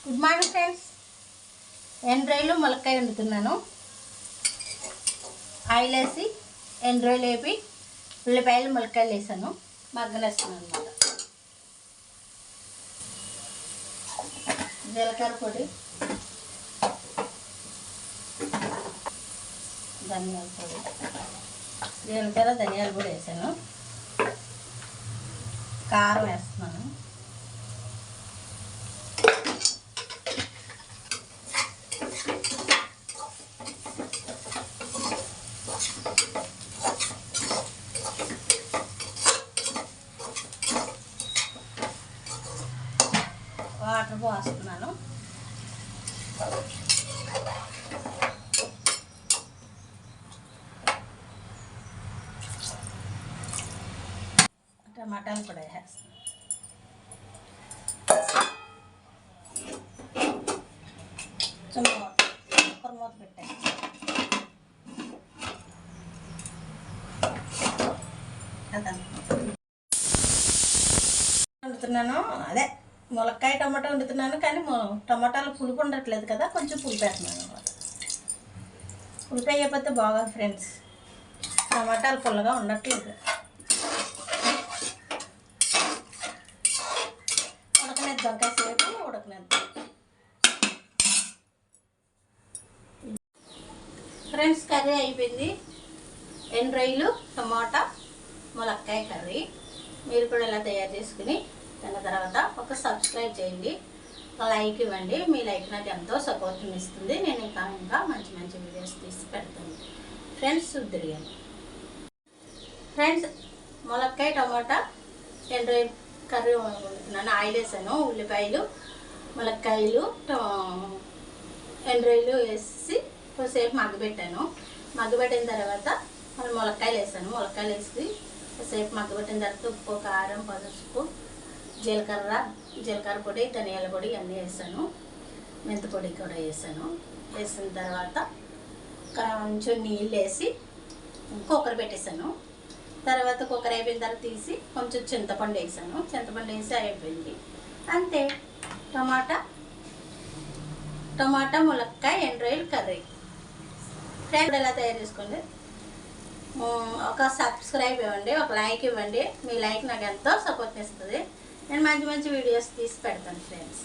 Good morning friends. ఎండ్రాయిలు ములక్కాయ వండుతున్నాను. Oil వేసి ఎండ్రాయిలు వేపి ఉల్లిపాయలు ములక్కాయలు వేసాను. మగ్గనేస్తున్నాను అన్నమాట. జీలకర్ర పొడి, ధనియాల పొడి, జీలకర్ర ధనియాల పొడి వేసాను. కారం వేస్తున్నాను. వాటర్ పోస్తున్నాను. టమాటాలు కూడా వేస్తాను. కుక్కర్ మూత పెట్టాను. వండుతున్నాను. అదే ములక్కాయ టమాటా వండుతున్నాను, కానీ టమాటాలు పులుపు ఉండట్లేదు కదా, కొంచెం పులుపు వేస్తున్నాను అనమాట. పులుపు అయిపోతే బాగోదు ఫ్రెండ్స్. టమాటాలు పుల్లగా ఉండట్లేదు. ఉడకనిద్దాం, కాసేపు ఉడకనిద్దాం ఫ్రెండ్స్. కర్రీ అయిపోయింది. ఎండ్రాయిలు టమాటా ములక్కాయ కర్రీ. మీరు కూడా ఇలా తయారు చేసుకుని దాని తర్వాత ఒక సబ్స్క్రైబ్ చేయండి, లైక్ ఇవ్వండి. మీ లైక్ నాకు ఎంతో సపోర్ట్ని ఇస్తుంది. నేను ఇంకా మంచి మంచి వీడియోస్ తీసి పెడతాను ఫ్రెండ్స్. చూద్దురుగాను ఫ్రెండ్స్. ములక్కాయ టమాటా ఎండ్రాయి కర్రీ వండుతున్నాను. ఆయిల్ వేసాను. ఉల్లిపాయలు ములక్కాయలు ఎండ్రాయిలు వేసి కొద్దిసేపు మగ్గబెట్టాను. మగ్గబెట్టిన తర్వాత మళ్ళీ ములక్కాయలు వేసాను. ములక్కాయలు వేసి కొద్దిసేపు మగ్గబెట్టిన తర్వాత ఉప్పు, కారం, పసుపు, జీలకర్ర పొడి, ధనియాల పొడి అన్నీ వేసాను. మెంతి పొడి కూడా వేసాను. వేసిన తర్వాత కొంచెం నీళ్ళు వేసి కుక్కర్ పెట్టేసాను. తర్వాత కుక్కర్ అయిపోయిన తర్వాత తీసి కొంచెం చింతపండు వేసాను. చింతపండు వేసి అయిపోయింది అంతే. టమాటా ములక్కాయ ఎండ్రాయిల్ కర్రీ. ఫ్రెండ్ ఎలా తయారు చేసుకోండి. ఒక సబ్స్క్రైబ్ ఇవ్వండి, ఒక లైక్ ఇవ్వండి. మీ లైక్ నాకు ఎంతో సపోర్ట్ ఇస్తుంది. నేను మంచి మంచి వీడియోస్ తీసి పెడతాను ఫ్రెండ్స్.